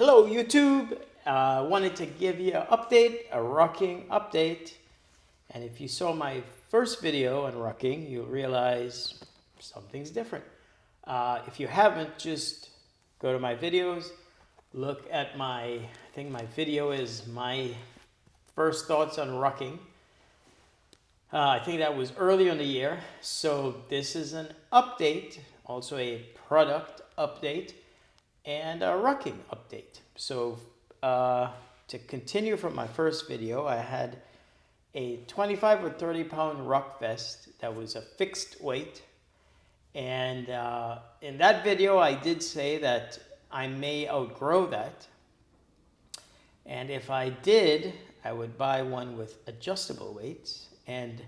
Hello YouTube, wanted to give you an update, a rucking update. And if you saw my first video on rucking, you'll realize something's different. If you haven't, just go to my videos, look at I think my video is my first thoughts on rucking. I think that was early in the year. So this is an update, also a product update and a rucking update. So to continue from my first video, I had a 25 or 30 pound ruck vest that was a fixed weight. And in that video, I did say that I may outgrow that. And if I did, I would buy one with adjustable weights. And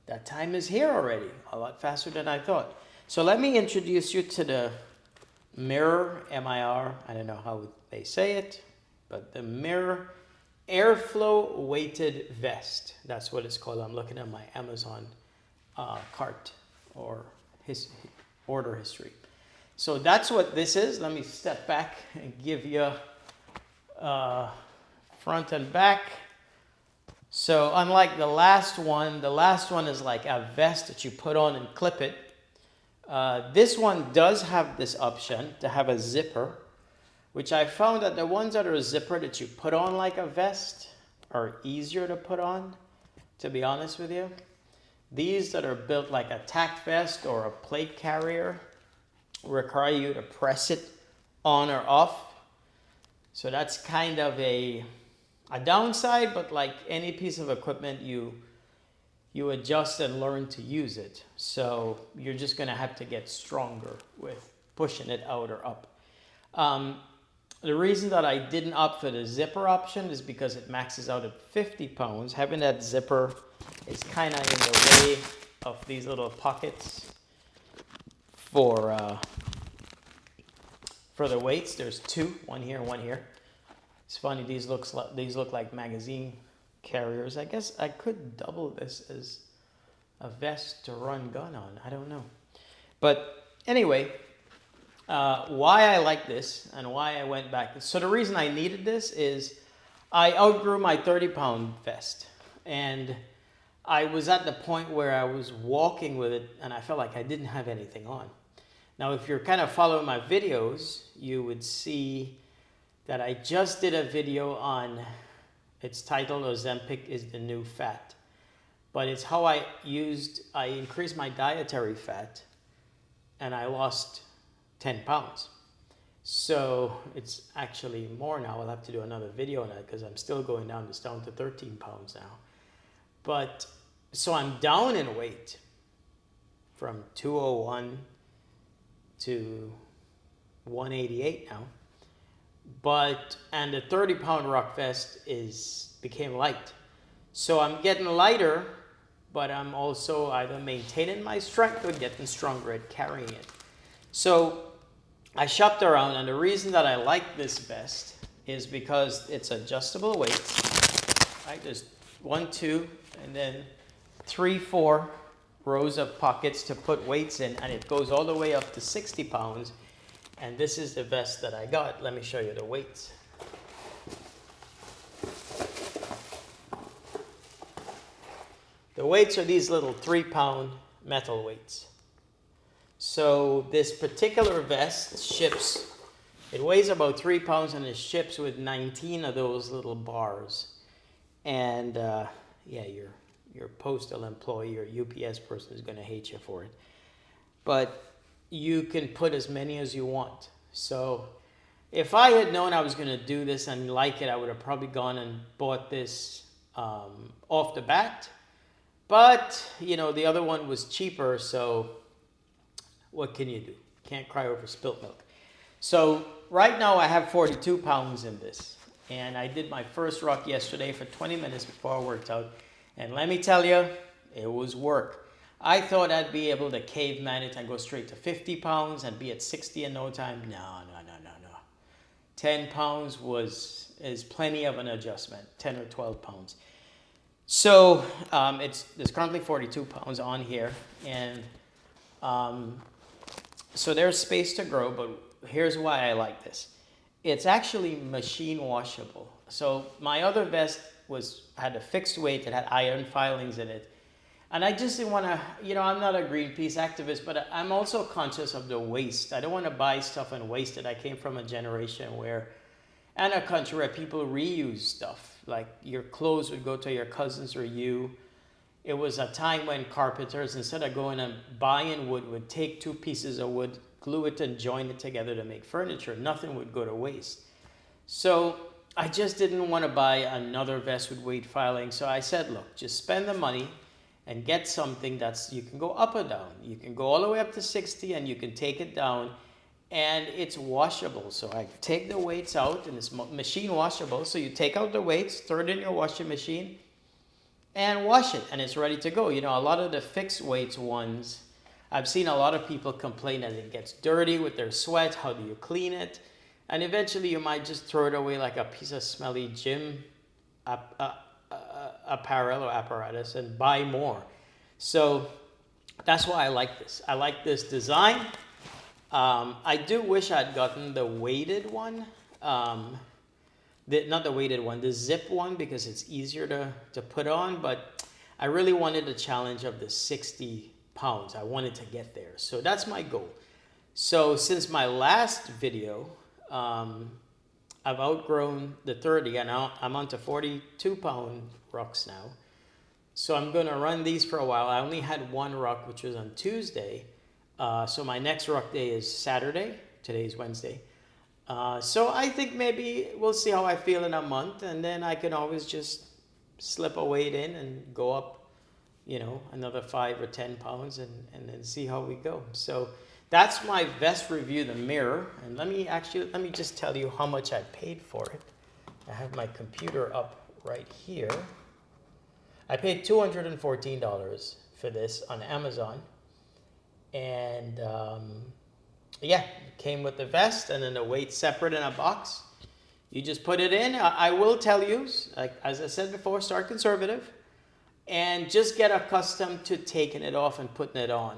that time is here already, a lot faster than I thought. So let me introduce you to the Mirror, M-I-R, I don't know how they say it, but the Mirror Airflow Weighted Vest. That's what it's called. I'm looking at my Amazon cart or his order history. So that's what this is. Let me step back and give you front and back. So unlike the last one is like a vest that you put on and clip it. This one does have this option to have a zipper, which I found that the ones that are a zipper that you put on like a vest are easier to put on, to be honest with you. These that are built like a tack vest or a plate carrier require you to press it on or off. So that's kind of a downside, but like any piece of equipment, you adjust and learn to use it. So you're just going to have to get stronger with pushing it out or up. The reason that I didn't opt for the zipper option is because it maxes out at 50 pounds. Having that zipper is kind of in the way of these little pockets for the weights. There's two, one here, one here. It's funny, these look like magazine carriers. I guess I could double this as a vest to run gun on. I don't know. But anyway, why I like this and why I went back. So the reason I needed this is I outgrew my 30-pound vest. And I was at the point where I was walking with it and I felt like I didn't have anything on. Now, if you're kind of following my videos, you would see that I just did a video on, it's titled Ozempic is the New Fat. But it's how I increased my dietary fat and I lost 10 pounds. So it's actually more now. I'll have to do another video on that because I'm still going down. It's down to 13 pounds now. But so I'm down in weight from 201 to 188 now. And the 30-pound ruck vest became light. So I'm getting lighter, but I'm also either maintaining my strength or getting stronger at carrying it. So I shopped around, and the reason that I like this vest is because it's adjustable weights. Right? There's 1, 2, and then 3, 4 rows of pockets to put weights in, and it goes all the way up to 60 pounds. And this is the vest that I got. Let me show you the weights. The weights are these little 3-pound metal weights. So this particular vest ships, it weighs about 3 pounds and it ships with 19 of those little bars. And yeah, your postal employee or UPS person is going to hate you for it. But you can put as many as you want. So if I had known I was going to do this and like it, I would have probably gone and bought this off the bat. But, you know, the other one was cheaper, so what can you do? Can't cry over spilt milk. So right now I have 42 pounds in this. And I did my first ruck yesterday for 20 minutes before I worked out. And let me tell you, it was work. I thought I'd be able to caveman it and go straight to 50 pounds and be at 60 in no time. No. 10 pounds is plenty of an adjustment, 10 or 12 pounds. So there's currently 42 pounds on here. And so there's space to grow, but here's why I like this. It's actually machine washable. So my other vest had a fixed weight, it had iron filings in it. And I just didn't want to, I'm not a Greenpeace activist, but I'm also conscious of the waste. I don't want to buy stuff and waste it. I came from a generation and a country where people reuse stuff. Like your clothes would go to your cousins or you. It was a time when carpenters, instead of going and buying wood, would take 2 pieces of wood, glue it and join it together to make furniture. Nothing would go to waste. So I just didn't want to buy another vest with weight filing. So I said, look, just spend the money and get something you can go up or down. You can go all the way up to 60 and you can take it down, and it's washable. So I take the weights out, and it's machine washable. So you take out the weights, throw it in your washing machine and wash it, and it's ready to go. A lot of the fixed weights ones, I've seen a lot of people complain that it gets dirty with their sweat. How do you clean it? And eventually you might just throw it away like a piece of smelly gym apparel or apparatus and buy more. So that's why I like this. I like this design. I do wish I'd gotten the weighted one. Not the weighted one, the zip one, because it's easier to put on. But I really wanted the challenge of the 60 pounds. I wanted to get there. So that's my goal. So since my last video, I've outgrown the 30, and I'm on to 42-pound rucks now. So I'm going to run these for a while. I only had one ruck, which was on Tuesday. So my next ruck day is Saturday. Today's Wednesday. So I think maybe we'll see how I feel in a month, and then I can always just slip a weight in and go up, another 5 or 10 pounds and then see how we go. So that's my vest review, the mirror. And let me just tell you how much I paid for it. I have my computer up right here. I paid $214 for this on Amazon. And yeah, it came with the vest and then the weight separate in a box. You just put it in. I will tell you, like, as I said before, start conservative and just get accustomed to taking it off and putting it on.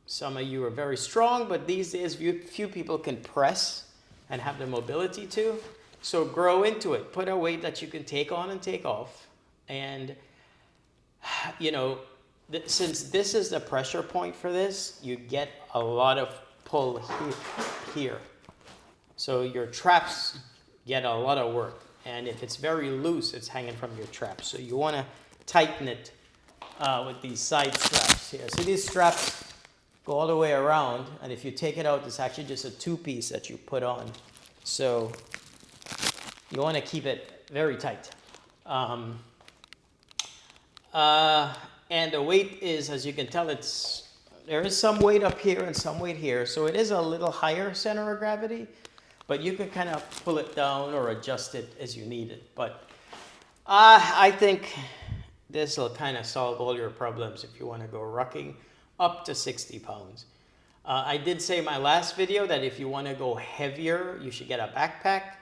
Some of you are very strong, but these days few people can press and have the mobility to. So grow into it. Put a weight that you can take on and take off. And, since this is the pressure point for this, you get a lot of pull here. So your traps get a lot of work. And if it's very loose, it's hanging from your trap. So you want to tighten it with these side straps here. So these straps go all the way around, and if you take it out, it's actually just a 2-piece that you put on. So you want to keep it very tight. And the weight is, as you can tell, there is some weight up here and some weight here. So it is a little higher center of gravity, but you can kind of pull it down or adjust it as you need it. But I think this will kind of solve all your problems if you want to go rucking up to 60 pounds. I did say in my last video that if you want to go heavier, you should get a backpack.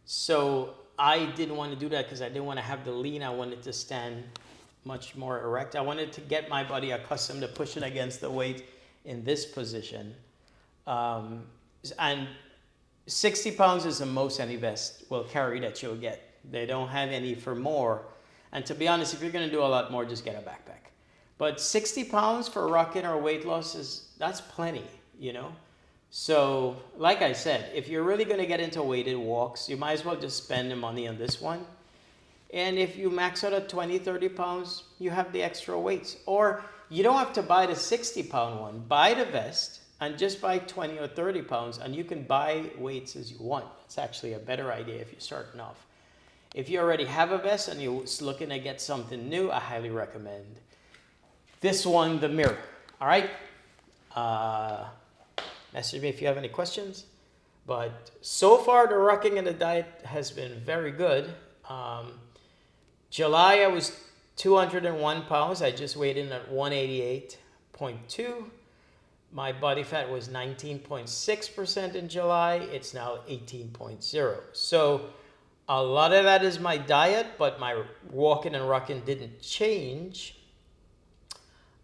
So I didn't want to do that because I didn't want to have the lean. I wanted to stand much more erect. I wanted to get my body accustomed to pushing against the weight in this position. And 60 pounds is the most any vest will carry that you'll get. They don't have any for more. And to be honest, if you're going to do a lot more, just get a backpack. But 60 pounds for rucking or weight loss that's plenty, So, like I said, if you're really going to get into weighted walks, you might as well just spend the money on this one. And if you max out at 20, 30 pounds, you have the extra weights. Or you don't have to buy the 60-pound one. Buy the vest and just buy 20 or 30 pounds, and you can buy weights as you want. It's actually a better idea if you're starting off. If you already have a vest and you're looking to get something new, I highly recommend this one, the mirror. All right? Message me if you have any questions. But so far, the rucking and the diet has been very good. July, I was 201 pounds. I just weighed in at 188.2. My body fat was 19.6% in July. It's now 18.0. So a lot of that is my diet, but my walking and rucking didn't change.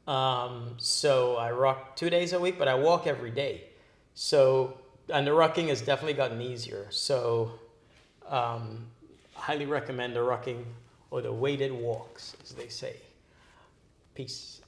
So I ruck 2 days a week, but I walk every day. So And the rucking has definitely gotten easier. So highly recommend the rucking or the weighted walks, as they say. Peace.